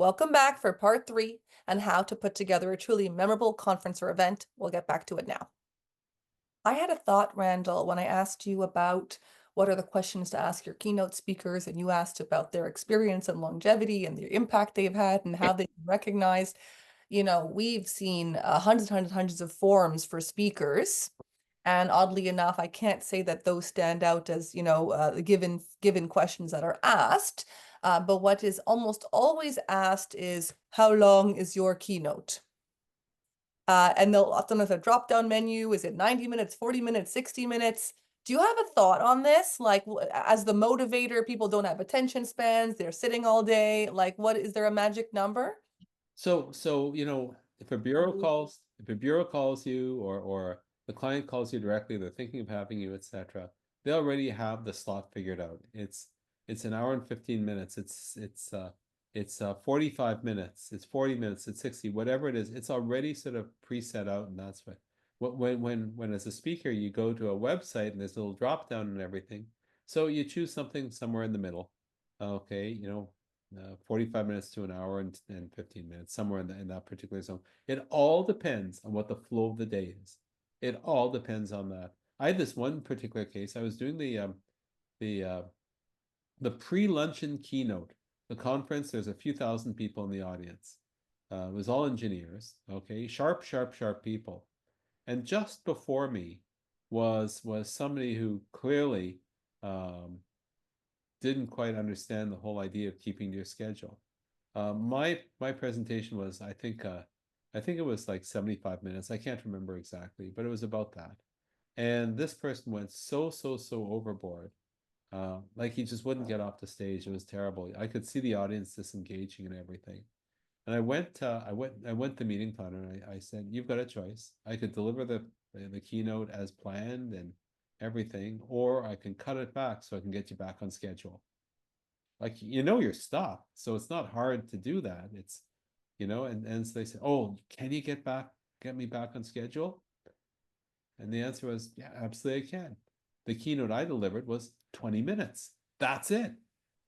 Welcome back for part 3 on how to put together a truly memorable conference or event. We'll get back to it now. I had a thought, Randall, when I asked you about what are the questions to ask your keynote speakers, and you asked about their experience and longevity and the impact they've had and how they've recognized. We've seen hundreds of forums for speakers. And oddly enough, I can't say that those stand out as, given questions that are asked. But what is almost always asked is, how long is your keynote? And they'll often have a drop-down menu. Is it 90 minutes, 40 minutes, 60 minutes? Do you have a thought on this? Like, as the motivator, people don't have attention spans. They're sitting all day. Like, is there a magic number? So if a bureau calls you, or the client calls you directly, they're thinking of having you, etc. They already have the slot figured out. It's an hour and 15 minutes. It's 45 minutes. It's 40 minutes. It's 60, whatever it is. It's already sort of preset out, and that's when as a speaker you go to a website and there's a little drop down and everything. So you choose something somewhere in the middle. Okay, 45 minutes to an hour and 15 minutes, somewhere in that particular zone. It all depends on what the flow of the day is. It all depends on that. I had this one particular case. I was doing the pre-luncheon keynote. The conference, there's a few thousand people in the audience. It was all engineers, okay, sharp people. And just before me was somebody who clearly didn't quite understand the whole idea of keeping to your schedule. My presentation was, I think it was like 75 minutes. I can't remember exactly, but it was about that. And this person went so overboard. Like he just wouldn't get off the stage. It was terrible. I could see the audience disengaging and everything. And I went to meeting planner and I said, you've got a choice. I could deliver the keynote as planned and everything, or I can cut it back so I can get you back on schedule. Like, your stuff, so it's not hard to do that. It's, and so they said, oh, can you get me back on schedule? And the answer was, yeah, absolutely I can. The keynote I delivered was 20 minutes. That's it,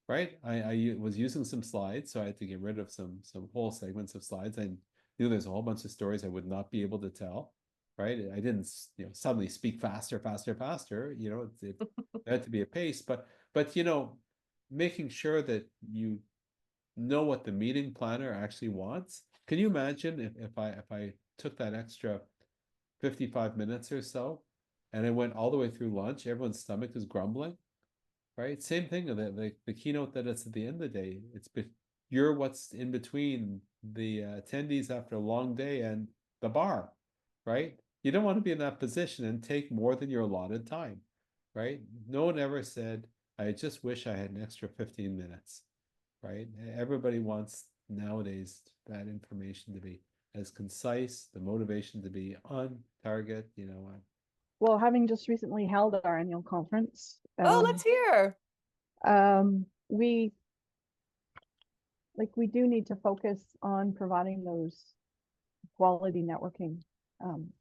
right? I was using some slides, so I had to get rid of some whole segments of slides. I knew there's a whole bunch of stories I would not be able to tell, right? I didn't, suddenly speak faster. It had to be a pace, but making sure that you know what the meeting planner actually wants. Can you imagine if I took that extra 55 minutes or so and I went all the way through lunch, everyone's stomach is grumbling, right? Same thing, the keynote that it's at the end of the day. You're what's in between the attendees after a long day and the bar, right? You don't want to be in that position and take more than your allotted time, right? No one ever said, I just wish I had an extra 15 minutes, right? Everybody wants nowadays that information to be as concise, the motivation to be on target, Well, having just recently held our annual conference, Let's hear. we do need to focus on providing those quality networking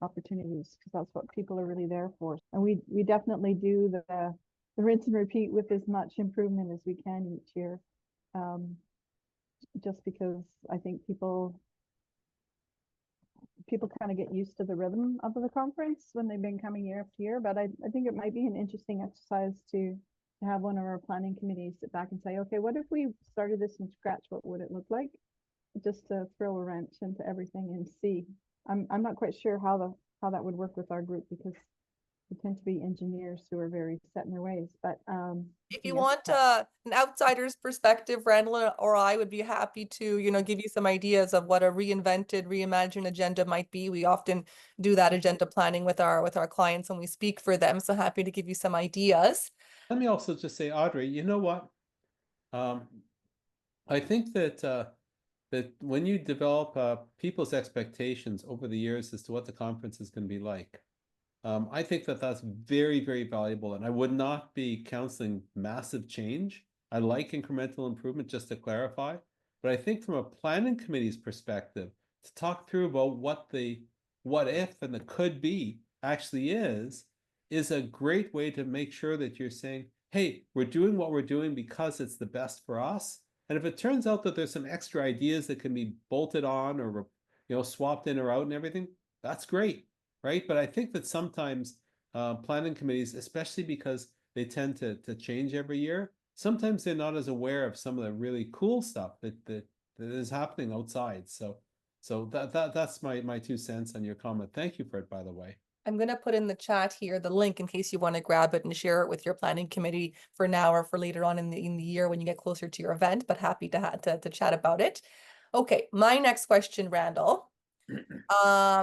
opportunities, because that's what people are really there for. And we definitely do the rinse and repeat with as much improvement as we can each year, just because I think people kind of get used to the rhythm of the conference when they've been coming year after year. But I think it might be an interesting exercise to have one of our planning committees sit back and say, okay, what if we started this from scratch? What would it look like? Just to throw a wrench into everything and see. I'm not quite sure how that would work with our group, because we tend to be engineers who are very set in their ways. But if you want an outsider's perspective, Randall or I would be happy to, give you some ideas of what a reinvented, reimagined agenda might be. We often do that agenda planning with our clients when we speak for them. So happy to give you some ideas. Let me also just say, Audrey, you know what? I think that when you develop people's expectations over the years as to what the conference is going to be like, I think that that's very, very valuable. And I would not be counseling massive change. I like incremental improvement, just to clarify. But I think from a planning committee's perspective, to talk through about what the what if and the could be actually is a great way to make sure that you're saying, hey, we're doing what we're doing because it's the best for us. And if it turns out that there's some extra ideas that can be bolted on or, swapped in or out and everything, that's great, right? But I think that sometimes planning committees, especially because they tend to change every year, sometimes they're not as aware of some of the really cool stuff that is happening outside. So that's my 2 cents on your comment. Thank you for it, by the way. I'm going to put in the chat here the link in case you want to grab it and share it with your planning committee for now or for later on in the year when you get closer to your event, but happy to chat about it. Okay, my next question, Randall. How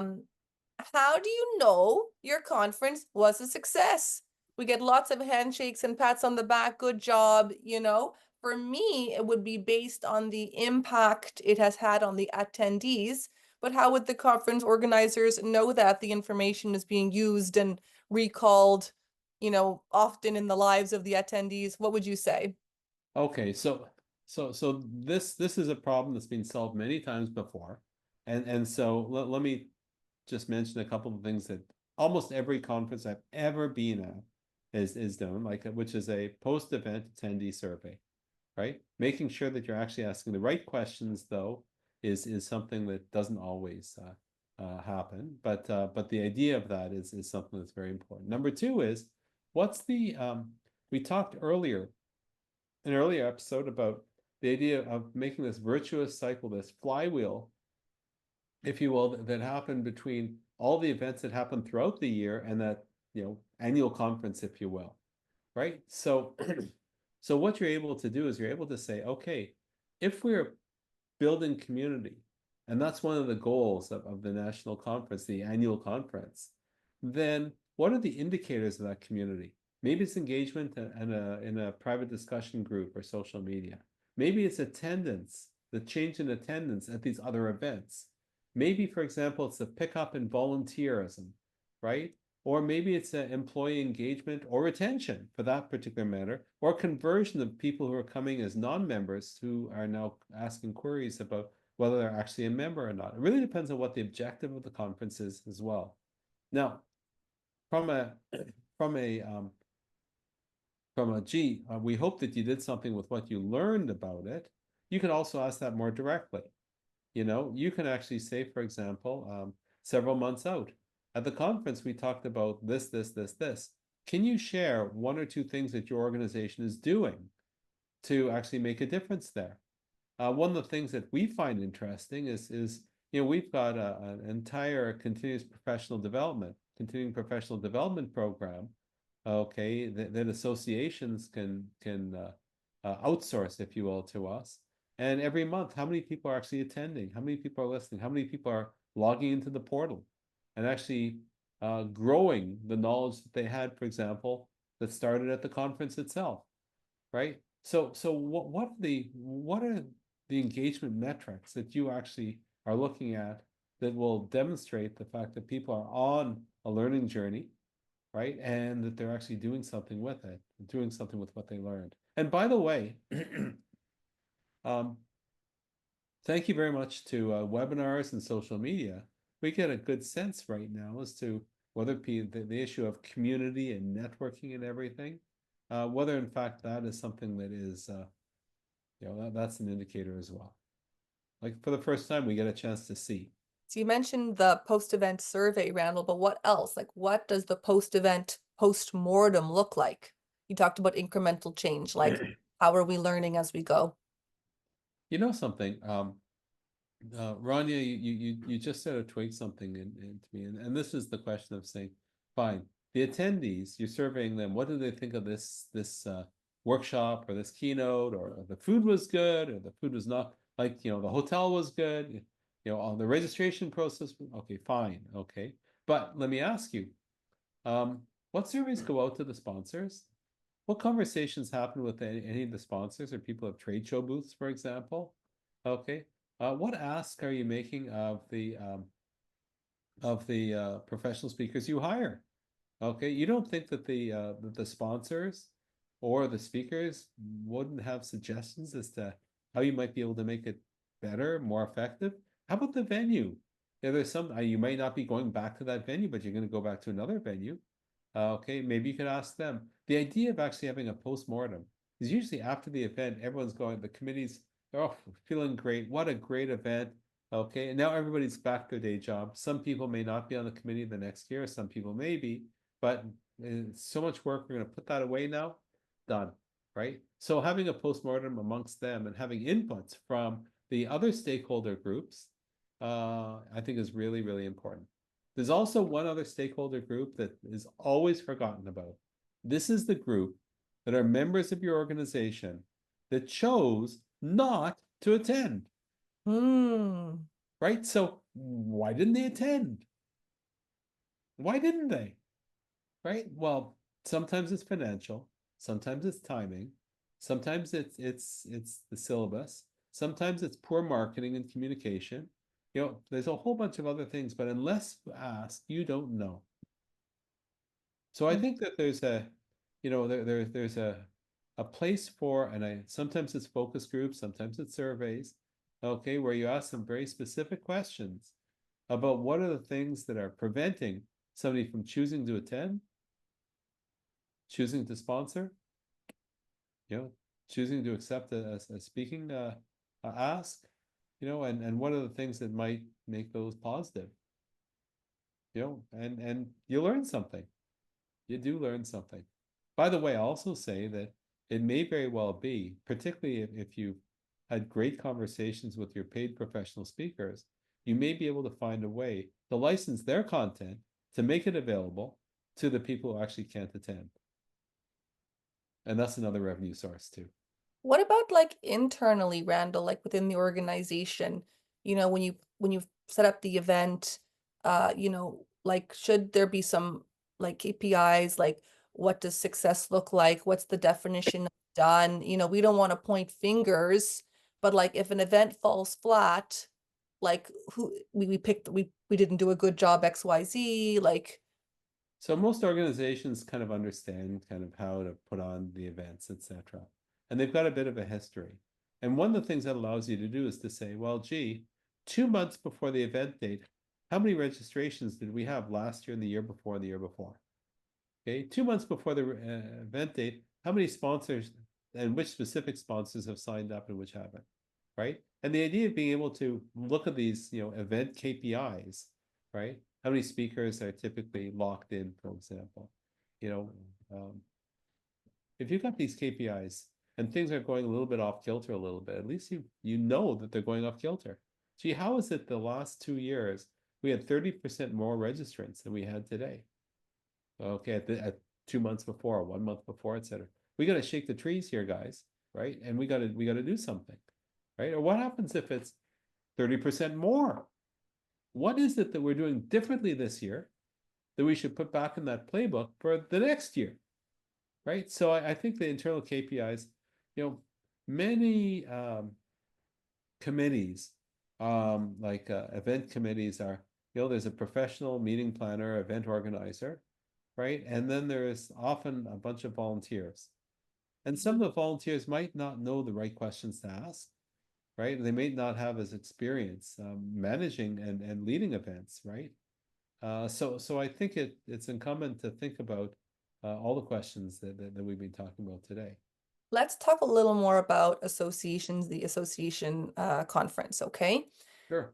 do you know your conference was a success? We get lots of handshakes and pats on the back, good job, For me, it would be based on the impact it has had on the attendees. But how would the conference organizers know that the information is being used and recalled, often in the lives of the attendees? What would you say? Okay, so this is a problem that's been solved many times before, and so let me just mention a couple of things that almost every conference I've ever been at is done, like which is a post-event attendee survey, right? Making sure that you're actually asking the right questions, though, is something that doesn't always happen, but the idea of that is something that's very important. Number two is what's the we talked earlier an earlier episode about the idea of making this virtuous cycle, this flywheel, if you will, that happened between all the events that happen throughout the year and that, annual conference, if you will, right? So, so what you're able to do is you're able to say, okay, if we're building community, and that's one of the goals of the national conference, the annual conference, then what are the indicators of that community? Maybe it's engagement in a private discussion group or social media. Maybe it's attendance, the change in attendance at these other events. Maybe, for example, it's the pickup in volunteerism, right? Or maybe it's employee engagement or retention for that particular matter, or conversion of people who are coming as non-members who are now asking queries about whether they're actually a member or not. It really depends on what the objective of the conference is as well. Now, from a we hope that you did something with what you learned about it. You can also ask that more directly. You can actually say, for example, several months out, at the conference, we talked about this. Can you share one or two things that your organization is doing to actually make a difference there? One of the things that we find interesting is we've got an entire continuing professional development program, okay, that associations can outsource, if you will, to us. And every month, how many people are actually attending? How many people are listening? How many people are logging into the portal and actually growing the knowledge that they had, for example, that started at the conference itself, right? So what are the engagement metrics that you actually are looking at that will demonstrate the fact that people are on a learning journey, right? And that they're actually doing something with it, doing something with what they learned. And by the way, thank you very much to webinars and social media. We get a good sense right now as to whether the issue of community and networking and everything, whether in fact that is something that is, that's an indicator as well. Like for the first time, we get a chance to see. So you mentioned the post-event survey, Randall, but what else? Like, what does the post-event post-mortem look like? You talked about incremental change, like how are we learning as we go? You know something, Rania, you just sort of twigged something into me, and this is the question of saying, fine, the attendees, you're surveying them, what do they think of this workshop or this keynote, or the food was good, or the food was not, like, the hotel was good, all the registration process, okay, fine, okay. But let me ask you, what surveys go out to the sponsors? What conversations happen with any of the sponsors or people at trade show booths, for example? Okay. What ask are you making of the professional speakers you hire? Okay, you don't think that the sponsors or the speakers wouldn't have suggestions as to how you might be able to make it better, more effective? How about the venue? There's some you might not be going back to that venue, but you're going to go back to another venue. Okay, maybe you could ask them. The idea of actually having a post-mortem is usually after the event, everyone's going, the committee's Oh, feeling great. What a great event. Okay, and now everybody's back to their day job. Some people may not be on the committee the next year, some people may be, but it's so much work. We're going to put that away now. Done. Right? So having a postmortem amongst them and having inputs from the other stakeholder groups, I think is really, really important. There's also one other stakeholder group that is always forgotten about. This is the group that are members of your organization that chose not to attend, Hmm. right? So why didn't they attend? Why didn't they? Right? Well, sometimes it's financial, sometimes it's timing, sometimes it's the syllabus, sometimes it's poor marketing and communication. You know, there's a whole bunch of other things, but unless you ask, you don't know. So I think that there's a, you know, there's a place for, and sometimes it's focus groups, sometimes it's surveys, okay, where you ask some very specific questions about what are the things that are preventing somebody from choosing to attend, choosing to sponsor, you know, choosing to accept a speaking ask, you know, and what are the things that might make those positive, you know, and you learn something. You do learn something. By the way, I also say that it may very well be, particularly if you've had great conversations with your paid professional speakers, you may be able to find a way to license their content to make it available to the people who actually can't attend. And that's another revenue source too. What about like internally, Randall, like within the organization, when you set up the event, like should there be some like KPIs, like what does success look like? What's the definition of done? We don't want to point fingers, but like if an event falls flat, like who we picked we didn't do a good job XYZ, like So most organizations kind of understand kind of how to put on the events, etc. And they've got a bit of a history. And one of the things that allows you to do is to say, well, gee, 2 months before the event date, how many registrations did we have last year and the year before and the year before? Okay, 2 months before the event date, how many sponsors and which specific sponsors have signed up and which haven't, right? And the idea of being able to look at these, you know, event KPIs, right? How many speakers are typically locked in, for example? You know, if you've got these KPIs and things are going a little bit off kilter a little bit, at least you know that they're going off kilter. Gee, how is it the last 2 years we had 30% more registrants than we had today? Okay, at 2 months before, 1 month before, etc. We got to shake the trees here, guys, right? And we got to do something, right? Or what happens if it's 30% more? What is it that we're doing differently this year that we should put back in that playbook for the next year, right? So I think the internal KPIs, you know, many committees, like event committees are, you know, there's a professional meeting planner, event organizer, right? And then there's often a bunch of volunteers. And some of the volunteers might not know the right questions to ask, right? They may not have as experience managing and leading events, right? So I think it's incumbent to think about all the questions that we've been talking about today. let's talk a little more about associations, the association conference, okay? Sure.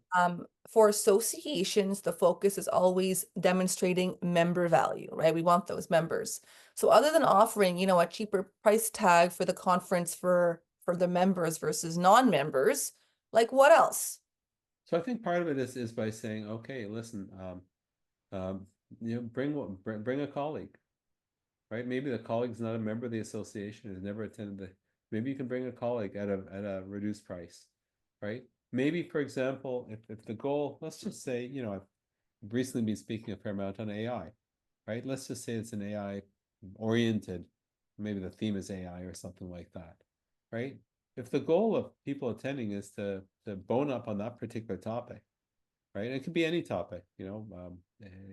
For associations, the focus is always demonstrating member value, right? We want those members. So other than offering, a cheaper price tag for the conference for the members versus non-members, like what else? So I think part of it is by saying, okay, listen, you know, bring a colleague, right? Maybe the colleague's not a member of the association, has never attended the. Maybe you can bring a colleague at a reduced price, right? Maybe, for example, if the goal, let's just say, you know, I've recently been speaking a fair amount on AI, right? Let's just say it's an AI oriented, maybe the theme is AI or something like that, right? If the goal of people attending is to bone up on that particular topic, right? It could be any topic, you know,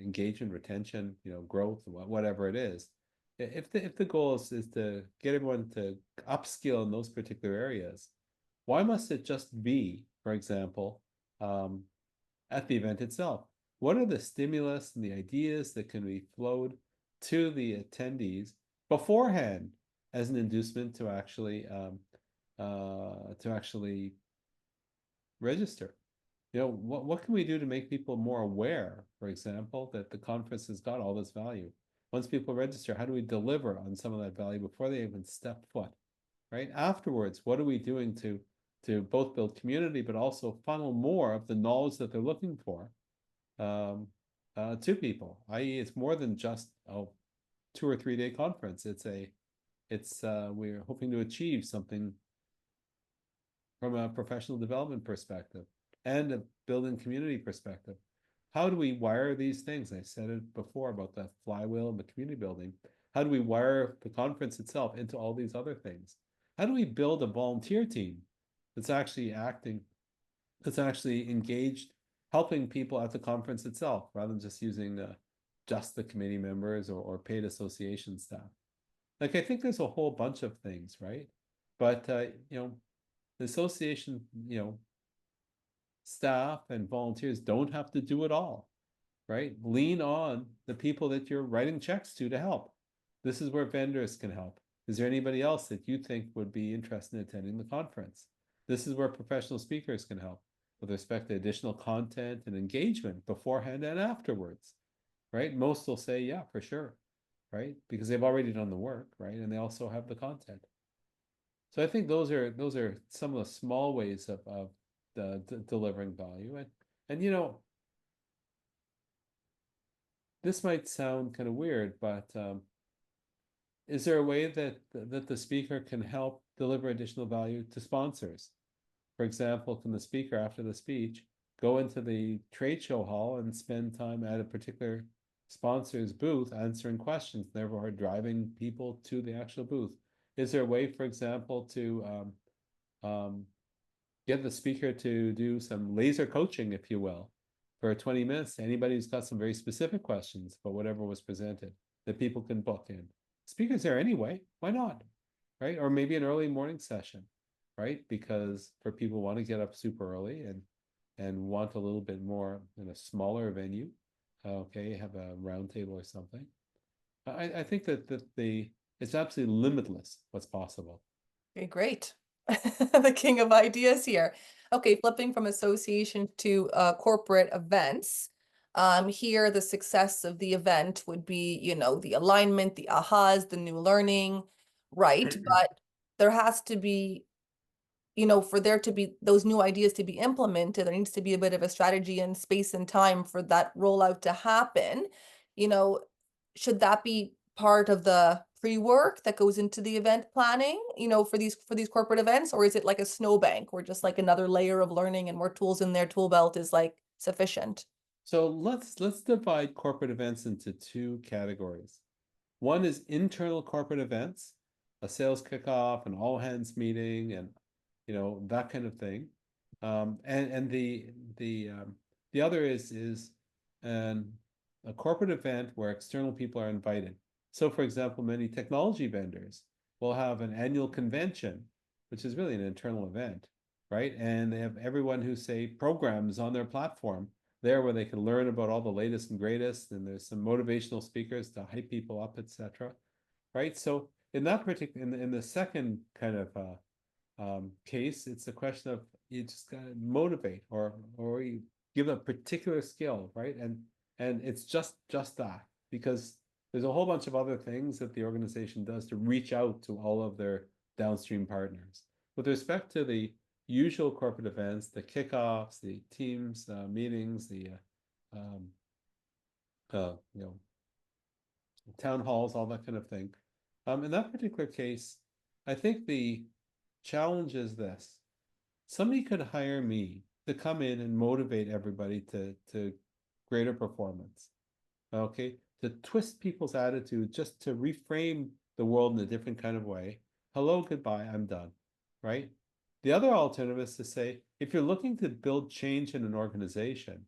engagement, retention, you know, growth, whatever it is. If the goal is to get everyone to upskill in those particular areas, why must it just be, for example, at the event itself? What are the stimulus and the ideas that can be flowed to the attendees beforehand as an inducement to actually to actually register. You know, what can we do to make people more aware, for example, that the conference has got all this value? Once people register, how do we deliver on some of that value before they even step foot, right? Afterwards, what are we doing to both build community, but also funnel more of the knowledge that they're looking for to people, i.e. it's more than just a 2 or 3 day conference. We're hoping to achieve something from a professional development perspective and a building community perspective. How do we wire these things? I said it before about the flywheel and the community building. How do we wire the conference itself into all these other things? How do we build a volunteer team that's actually acting, that's actually engaged, helping people at the conference itself, rather than just using just the committee members or paid association staff? Like, I think there's a whole bunch of things, right? But you know, the association, you know, staff and volunteers don't have to do it all, right? Lean on the people that you're writing checks to help. This is where vendors can help. Is there anybody else that you think would be interested in attending the conference? This is where professional speakers can help with respect to additional content and engagement beforehand and afterwards, right? Most will say, yeah, for sure, right? Because they've already done the work, right? And they also have the content. So I think those are some of the small ways of delivering value. And you know, this might sound kind of weird, but is there a way that the speaker can help deliver additional value to sponsors? For example, can the speaker, after the speech, go into the trade show hall and spend time at a particular sponsor's booth answering questions, therefore driving people to the actual booth? Is there a way, for example, to get the speaker to do some laser coaching, if you will, for 20 minutes to anybody who's got some very specific questions about whatever was presented that people can book in? Speaker's there anyway, why not? Right? Or maybe an early morning session, right? Because for people who want to get up super early and want a little bit more in a smaller venue, okay, have a round table or something. I think that it's absolutely limitless what's possible. Okay, great. The king of ideas here. Okay, flipping from association to corporate events. Here, the success of the event would be, you know, the alignment, the ahas, the new learning, right? But there has to be, you know, for there to be those new ideas to be implemented, there needs to be a bit of a strategy and space and time for that rollout to happen. You know, should that be part of the pre-work that goes into the event planning, you know, for these corporate events, or is it like a snowbank or just like another layer of learning and more tools in their tool belt is like sufficient? So let's divide corporate events into 2 categories. One is internal corporate events, a sales kickoff, an all hands meeting, and you know, that kind of thing. And the other is a corporate event where external people are invited. So, for example, many technology vendors will have an annual convention, which is really an internal event, right? And they have everyone who, say, programs on their platform there where they can learn about all the latest and greatest, and there's some motivational speakers to hype people up, etc. Right? So in that particular, in the second kind of case, it's a question of you just gotta motivate or you give a particular skill, right? And it's just that, because there's a whole bunch of other things that the organization does to reach out to all of their downstream partners. With respect to the usual corporate events, the kickoffs, the teams meetings, the you know, town halls, all that kind of thing. In that particular case, I think the challenge is this: somebody could hire me to come in and motivate everybody to greater performance. Okay, to twist people's attitude, just to reframe the world in a different kind of way. Hello, goodbye, I'm done. Right? The other alternative is to say, if you're looking to build change in an organization,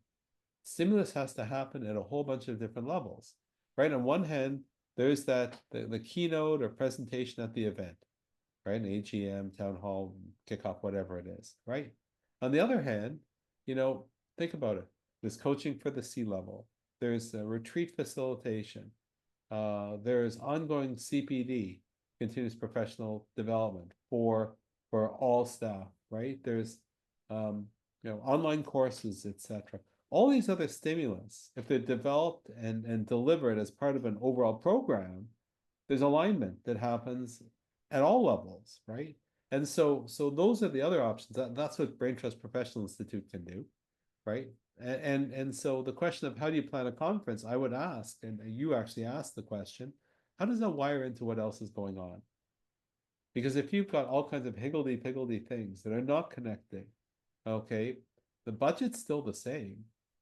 stimulus has to happen at a whole bunch of different levels. Right? On one hand, there's that the keynote or presentation at the event, right? An AGM, town hall, kickoff, whatever it is, right? On the other hand, you know, think about it. There's coaching for the C-level. There's retreat facilitation. There's ongoing CPD, continuous professional development, for for all staff, right? There's online courses, etc. All these other stimulus, if they're developed and delivered as part of an overall program, there's alignment that happens at all levels, right? And so those are the other options. That's what Brain Trust Professional Institute can do, right? And so the question of how do you plan a conference, I would ask, and you actually asked the question, how does that wire into what else is going on? Because if you've got all kinds of higgledy-piggledy things that are not connecting, okay, the budget's still the same.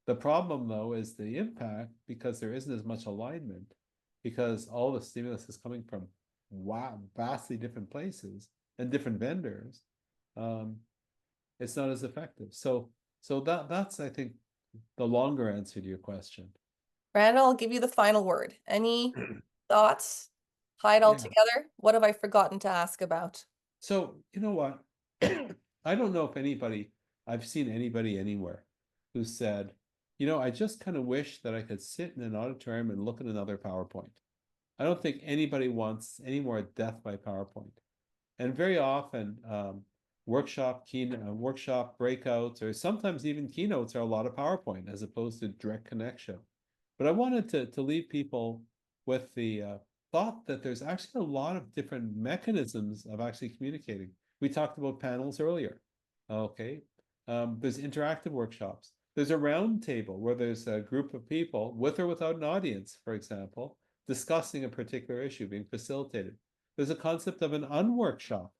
The problem, though, is the impact, because there isn't as much alignment, because all the stimulus is coming from vastly different places and different vendors. It's not as effective. So that's, I think, the longer answer to your question. Randall, I'll give you the final word. Any thoughts? Tie it all Yeah. together. What have I forgotten to ask about? So, you know what? I don't know if I've seen anybody anywhere who said, I just kind of wish that I could sit in an auditorium and look at another PowerPoint. I don't think anybody wants any more death by PowerPoint. And very often, workshop breakouts, or sometimes even keynotes are a lot of PowerPoint as opposed to direct connection. But I wanted to leave people with the thought that there's actually a lot of different mechanisms of actually communicating. We talked about panels earlier. Okay. There's interactive workshops. There's a round table where there's a group of people with or without an audience, for example, discussing a particular issue being facilitated. There's a concept of an unworkshop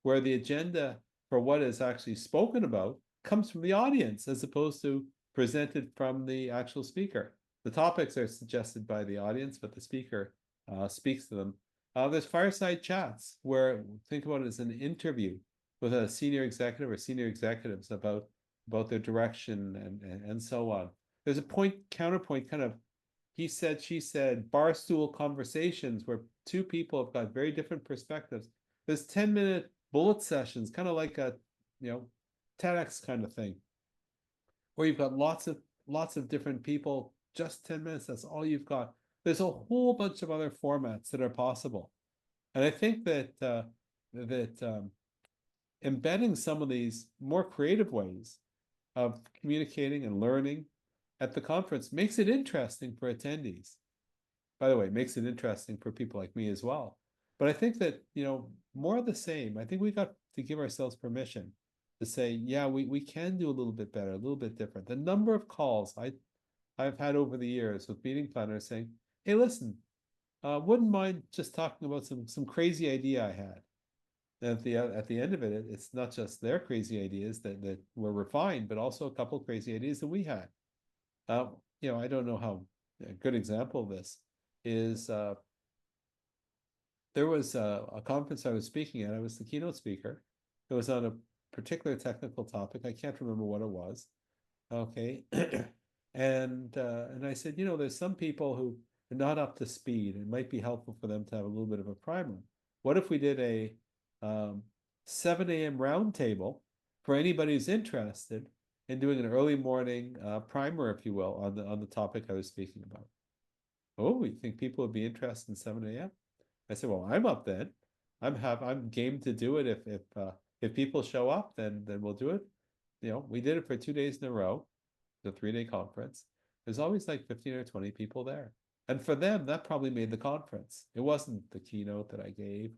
where the agenda for what is actually spoken about comes from the audience as opposed to presented from the actual speaker. The topics are suggested by the audience, but the speaker speaks to them. There's fireside chats where, think about it as an interview with a senior executive or senior executives about their direction and so on. There's a counterpoint kind of he said, she said, barstool conversations where two people have got very different perspectives. There's 10-minute bullet sessions, kind of like a TEDx kind of thing, where you've got lots of different people, just 10 minutes, that's all you've got. There's a whole bunch of other formats that are possible. And I think that embedding some of these more creative ways of communicating and learning at the conference makes it interesting for attendees. By the way, it makes it interesting for people like me as well. But I think that, more of the same. I think we got to give ourselves permission to say, yeah, we can do a little bit better, a little bit different. The number of calls I've had over the years with meeting planners saying, hey, listen, wouldn't mind just talking about some crazy idea I had. And at the end of it, it's not just their crazy ideas that were refined, but also a couple of crazy ideas that we had. I don't know how a good example of this is. There was a conference I was speaking at. I was the keynote speaker. It was on a particular technical topic. I can't remember what it was. Okay, and I said, there's some people who are not up to speed. It might be helpful for them to have a little bit of a primer. What if we did a 7 a.m. roundtable for anybody who's interested in doing an early morning primer, if you will, on the topic I was speaking about? Oh, you think people would be interested in 7 a.m.? I said, well, I'm up then. I'm game to do it. If people show up, then we'll do it. We did it for 2 days in a row, the 3-day conference. There's always like 15 or 20 people there. And for them, that probably made the conference. It wasn't the keynote that I gave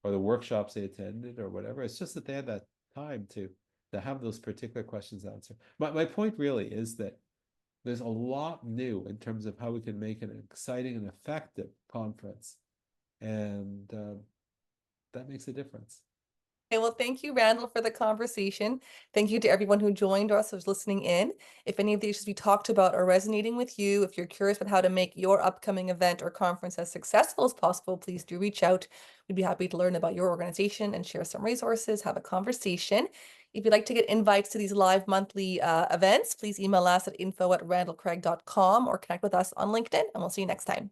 or the workshops they attended or whatever. It's just that they had that time to have those particular questions answered. My point really is that there's a lot new in terms of how we can make an exciting and effective conference. And that makes a difference. Okay, well, thank you, Randall, for the conversation. Thank you to everyone who joined us, who's listening in. If any of the issues we talked about are resonating with you, if you're curious about how to make your upcoming event or conference as successful as possible, please do reach out. We'd be happy to learn about your organization and share some resources, have a conversation. If you'd like to get invites to these live monthly events, please email us at info@randallcraig.com or connect with us on LinkedIn, and we'll see you next time.